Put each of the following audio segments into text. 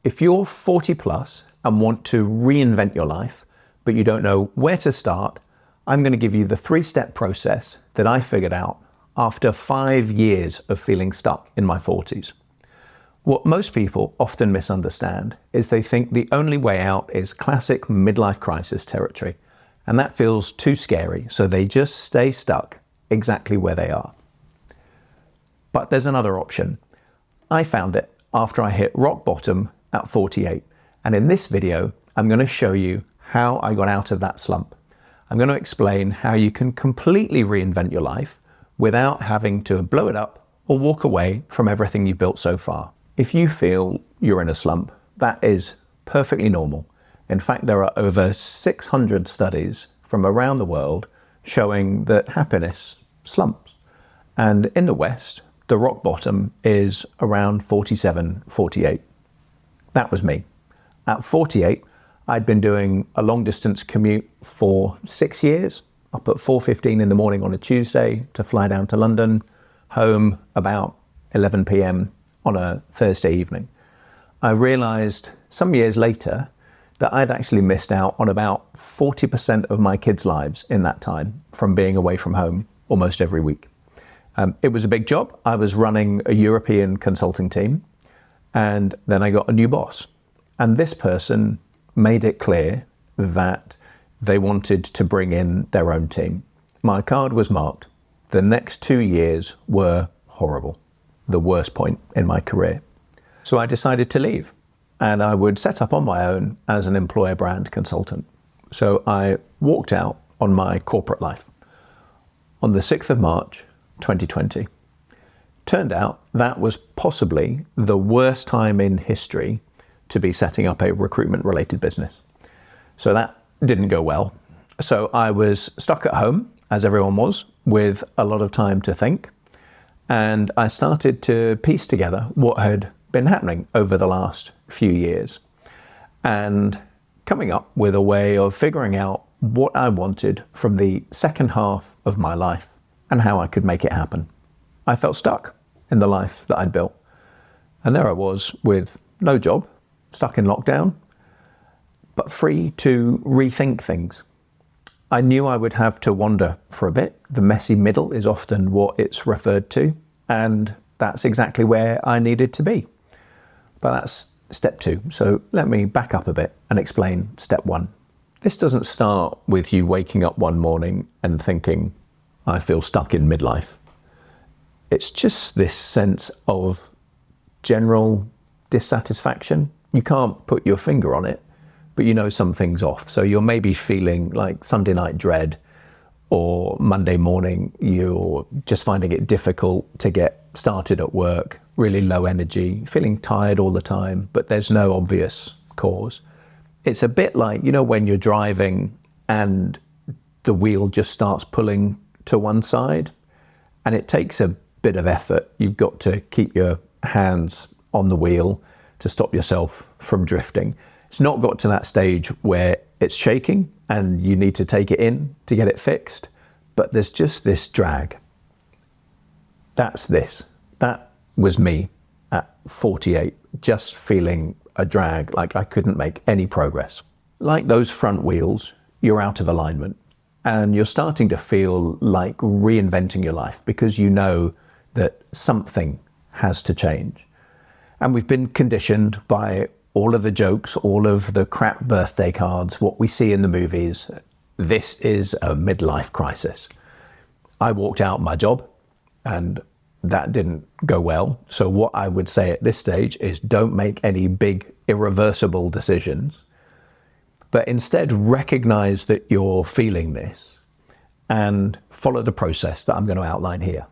If you're 40 plus and want to reinvent your life, but you don't know where to start, I'm going to give you the 3-step process that I figured out after 5 years of feeling stuck in my 40s. What most people often misunderstand is they think the only way out is classic midlife crisis territory, and that feels too scary, so they just stay stuck exactly where they are. But there's another option. I found it after I hit rock bottom at 48, and in this video, I'm going to show you how I got out of that slump. I'm going to explain how you can completely reinvent your life without having to blow it up or walk away from everything you've built so far. If you feel you're in a slump, that is perfectly normal. In fact, there are over 600 studies from around the world showing that happiness slumps. And in the West, the rock bottom is around 47, 48. That was me. At 48, I'd been doing a long distance commute for 6 years, up at 4:15 in the morning on a Tuesday to fly down to London, home about 11 p.m. on a Thursday evening. I realized some years later that I'd actually missed out on about 40% of my kids' lives in that time from being away from home almost every week. It was a big job. I was running a European consulting team, and then I got a new boss. And this person made it clear that they wanted to bring in their own team. My card was marked. The next 2 years were horrible, the worst point in my career. So I decided to leave, and I would set up on my own as an employer brand consultant. So I walked out on my corporate life on the 6th of March, 2020. Turned out that was possibly the worst time in history to be setting up a recruitment-related business. So that didn't go well. So I was stuck at home, as everyone was, with a lot of time to think. And I started to piece together what had been happening over the last few years and coming up with a way of figuring out what I wanted from the second half of my life and how I could make it happen. I felt stuck in the life that I'd built. And there I was with no job, stuck in lockdown, but free to rethink things. I knew I would have to wander for a bit. The messy middle is often what it's referred to, and that's exactly where I needed to be. But that's step 2. So let me back up a bit and explain step 1. This doesn't start with you waking up one morning and thinking, I feel stuck in midlife. It's just this sense of general dissatisfaction. You can't put your finger on it, but you know something's off. So you're maybe feeling like Sunday night dread, or Monday morning you're just finding it difficult to get started at work, really low energy, feeling tired all the time, but there's no obvious cause. It's a bit like, you know, when you're driving and the wheel just starts pulling to one side, and it takes a bit of effort. You've got to keep your hands on the wheel to stop yourself from drifting. It's not got to that stage where it's shaking and you need to take it in to get it fixed, but there's just this drag. That was me at 48, just feeling a drag, like I couldn't make any progress. Like those front wheels, you're out of alignment and you're starting to feel like reinventing your life because you know that something has to change. And we've been conditioned by all of the jokes, all of the crap birthday cards, what we see in the movies. This is a midlife crisis. I walked out my job and that didn't go well. So what I would say at this stage is don't make any big irreversible decisions, but instead recognize that you're feeling this and follow the process that I'm going to outline here.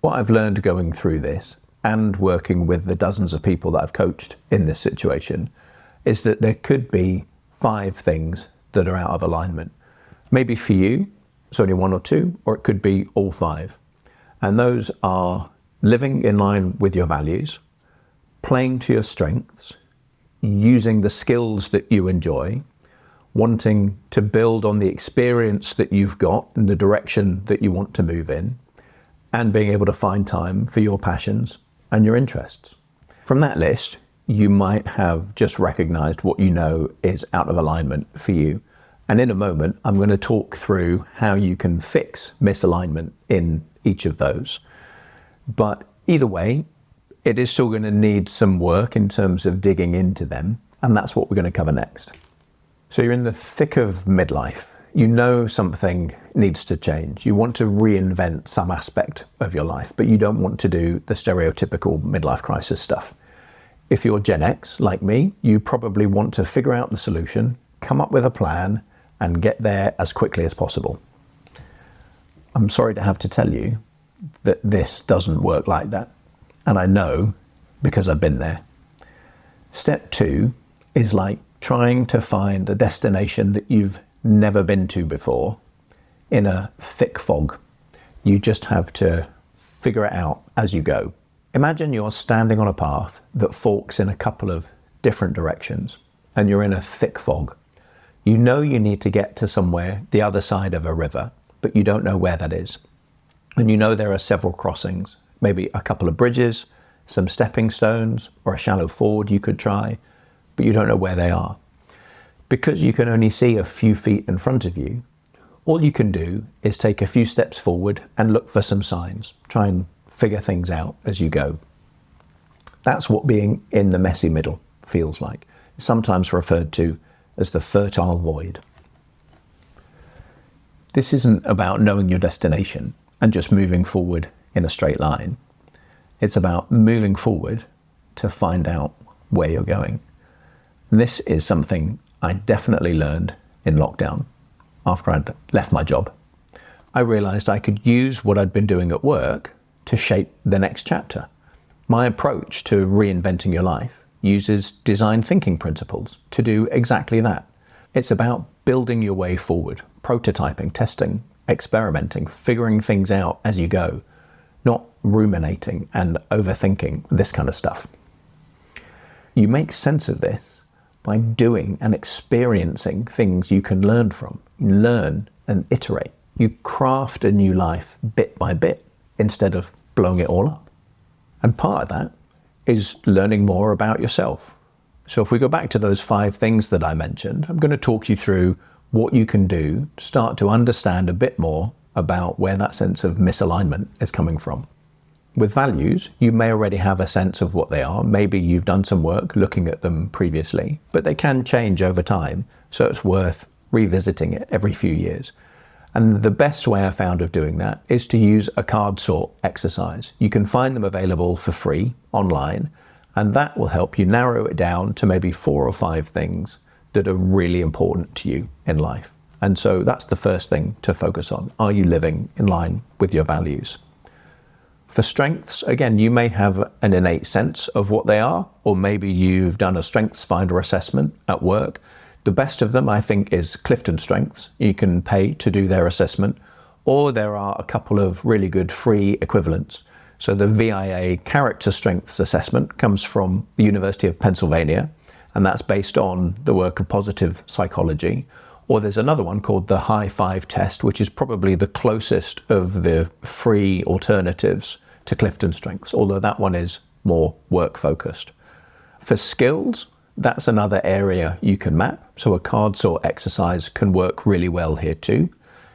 What I've learned going through this and working with the dozens of people that I've coached in this situation is that there could be 5 things that are out of alignment. Maybe for you, it's only 1 or 2, or it could be all 5. And those are living in line with your values, playing to your strengths, using the skills that you enjoy, wanting to build on the experience that you've got and the direction that you want to move in, and being able to find time for your passions and your interests. From that list, you might have just recognized what you know is out of alignment for you. And in a moment, I'm going to talk through how you can fix misalignment in each of those. But either way, it is still going to need some work in terms of digging into them. And that's what we're going to cover next. So you're in the thick of midlife. You know something needs to change. You want to reinvent some aspect of your life, but you don't want to do the stereotypical midlife crisis stuff. If you're Gen X, like me, you probably want to figure out the solution, come up with a plan, and get there as quickly as possible. I'm sorry to have to tell you that this doesn't work like that. And I know because I've been there. Step 2 is like trying to find a destination that you've never been to before in a thick fog. You just have to figure it out as you go. Imagine you're standing on a path that forks in a couple of different directions and you're in a thick fog. You know you need to get to somewhere the other side of a river, but you don't know where that is. And you know there are several crossings, maybe a couple of bridges, some stepping stones, or a shallow ford you could try, but you don't know where they are. Because you can only see a few feet in front of you, all you can do is take a few steps forward and look for some signs. Try and figure things out as you go. That's what being in the messy middle feels like. It's sometimes referred to as the fertile void. This isn't about knowing your destination and just moving forward in a straight line. It's about moving forward to find out where you're going. And this is something I definitely learned in lockdown after I'd left my job. I realized I could use what I'd been doing at work to shape the next chapter. My approach to reinventing your life uses design thinking principles to do exactly that. It's about building your way forward, prototyping, testing, experimenting, figuring things out as you go, not ruminating and overthinking this kind of stuff. You make sense of this by doing and experiencing things you can learn from. You learn and iterate. You craft a new life bit by bit instead of blowing it all up. And part of that is learning more about yourself. So if we go back to those 5 things that I mentioned, I'm going to talk you through what you can do to start to understand a bit more about where that sense of misalignment is coming from. With values, you may already have a sense of what they are. Maybe you've done some work looking at them previously, but they can change over time, so it's worth revisiting it every few years. And the best way I found of doing that is to use a card sort exercise. You can find them available for free online, and that will help you narrow it down to maybe 4 or 5 things that are really important to you in life. And so that's the first thing to focus on. Are you living in line with your values? For strengths, again, you may have an innate sense of what they are, or maybe you've done a Strengths Finder assessment at work. The best of them, I think, is Clifton Strengths. You can pay to do their assessment, or there are a couple of really good free equivalents. So the VIA Character Strengths Assessment comes from the University of Pennsylvania, and that's based on the work of positive psychology. Or there's another one called the High 5 test, which is probably the closest of the free alternatives to Clifton Strengths, although that one is more work focused. For skills, that's another area you can map. So a card sort exercise can work really well here too.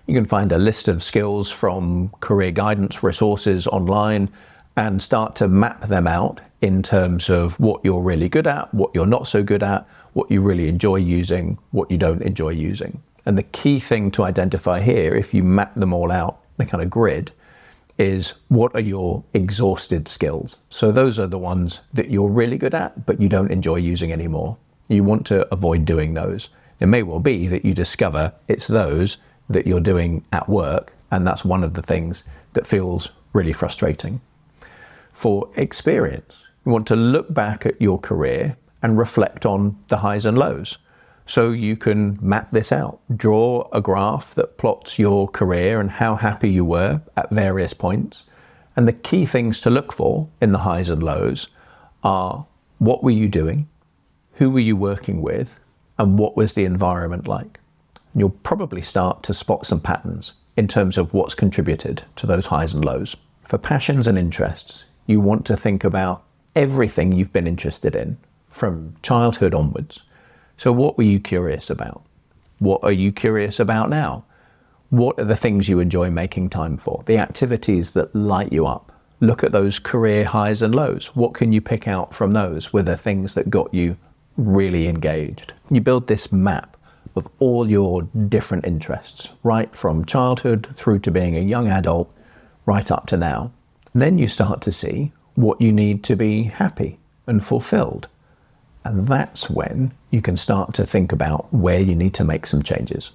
You can find a list of skills from career guidance resources online and start to map them out in terms of what you're really good at, what you're not so good at, what you really enjoy using, what you don't enjoy using. And the key thing to identify here, if you map them all out in a kind of grid, is what are your exhausted skills? So those are the ones that you're really good at, but you don't enjoy using anymore. You want to avoid doing those. It may well be that you discover it's those that you're doing at work, and that's one of the things that feels really frustrating. For experience, you want to look back at your career and reflect on the highs and lows. So you can map this out, draw a graph that plots your career and how happy you were at various points. And the key things to look for in the highs and lows are: what were you doing? Who were you working with? And what was the environment like? And you'll probably start to spot some patterns in terms of what's contributed to those highs and lows. For passions and interests, you want to think about everything you've been interested in from childhood onwards. So what were you curious about? What are you curious about now? What are the things you enjoy making time for? The activities that light you up. Look at those career highs and lows. What can you pick out from those were the things that got you really engaged? You build this map of all your different interests, right from childhood through to being a young adult, right up to now. And then you start to see what you need to be happy and fulfilled. And that's when you can start to think about where you need to make some changes.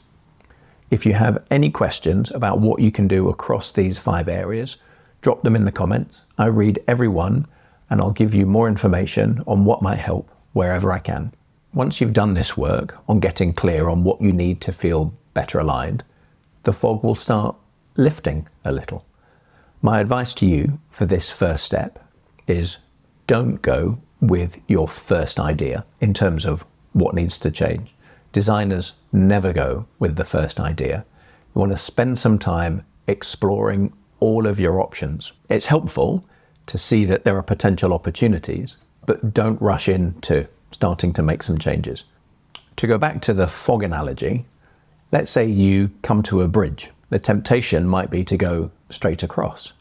If you have any questions about what you can do across these 5 areas, drop them in the comments. I read every one and I'll give you more information on what might help wherever I can. Once you've done this work on getting clear on what you need to feel better aligned, the fog will start lifting a little. My advice to you for this first step is don't go with your first idea in terms of what needs to change. Designers never go with the first idea. You want to spend some time exploring all of your options. It's helpful to see that there are potential opportunities, but don't rush into starting to make some changes. To go back to the fog analogy, let's say you come to a bridge. The temptation might be to go straight across,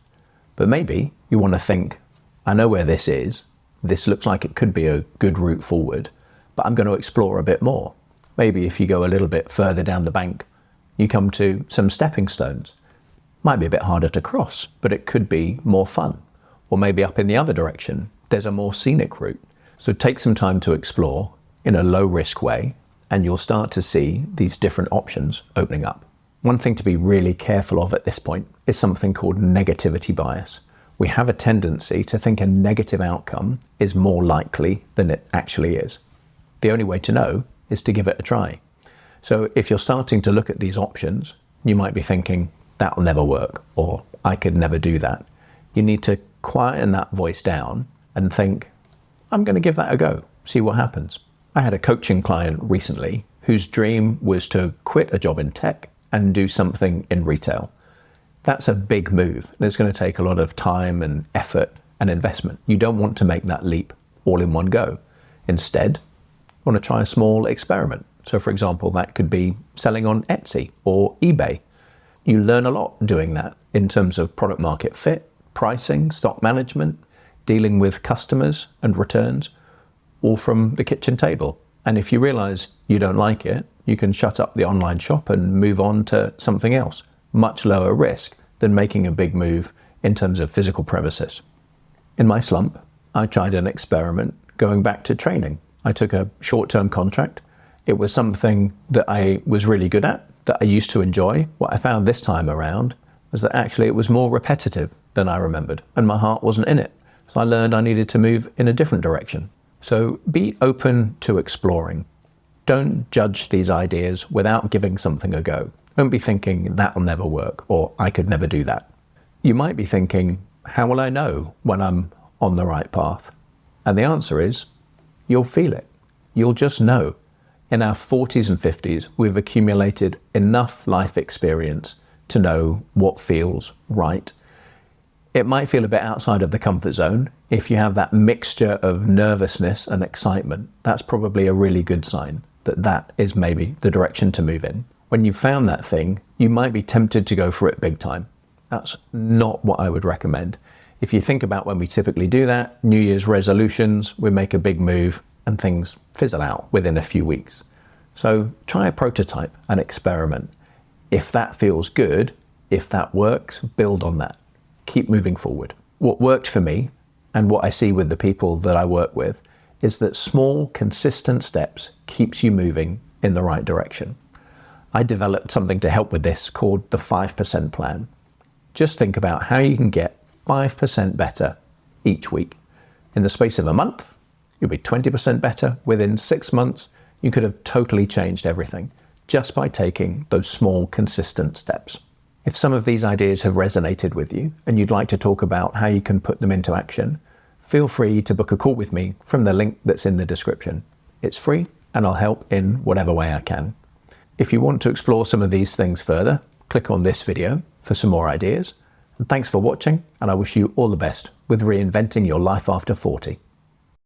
but maybe you want to think, I know where this is. This looks like it could be a good route forward, but I'm going to explore a bit more. Maybe if you go a little bit further down the bank, you come to some stepping stones. Might be a bit harder to cross, but it could be more fun. Or maybe up in the other direction, there's a more scenic route. So take some time to explore in a low risk way, and you'll start to see these different options opening up. One thing to be really careful of at this point is something called negativity bias. We have a tendency to think a negative outcome is more likely than it actually is. The only way to know is to give it a try. So if you're starting to look at these options, you might be thinking, that'll never work, or I could never do that. You need to quieten that voice down and think, I'm going to give that a go, see what happens. I had a coaching client recently whose dream was to quit a job in tech and do something in retail. That's a big move, and it's going to take a lot of time and effort and investment. You don't want to make that leap all in one go. Instead, you want to try a small experiment. So for example, that could be selling on Etsy or eBay. You learn a lot doing that in terms of product market fit, pricing, stock management, dealing with customers and returns, all from the kitchen table. And if you realize you don't like it, you can shut up the online shop and move on to something else. Much lower risk than making a big move in terms of physical premises. In my slump, I tried an experiment going back to training. I took a short-term contract. It was something that I was really good at, that I used to enjoy. What I found this time around was that actually it was more repetitive than I remembered, and my heart wasn't in it. So I learned I needed to move in a different direction. So be open to exploring. Don't judge these ideas without giving something a go. Don't be thinking that'll never work, or I could never do that. You might be thinking, how will I know when I'm on the right path? And the answer is, you'll feel it. You'll just know. In our 40s and 50s, we've accumulated enough life experience to know what feels right. It might feel a bit outside of the comfort zone. If you have that mixture of nervousness and excitement, that's probably a really good sign that that is maybe the direction to move in. When you've found that thing, you might be tempted to go for it big time. That's not what I would recommend. If you think about when we typically do that, New Year's resolutions, we make a big move and things fizzle out within a few weeks. So try a prototype, an experiment. If that feels good, if that works, build on that. Keep moving forward. What worked for me, and what I see with the people that I work with, is that small, consistent steps keeps you moving in the right direction. I developed something to help with this called the 5% plan. Just think about how you can get 5% better each week. In the space of a month, you'll be 20% better. Within 6 months, you could have totally changed everything just by taking those small, consistent steps. If some of these ideas have resonated with you and you'd like to talk about how you can put them into action, feel free to book a call with me from the link that's in the description. It's free and I'll help in whatever way I can. If you want to explore some of these things further, click on this video for some more ideas. And thanks for watching, and I wish you all the best with reinventing your life after 40.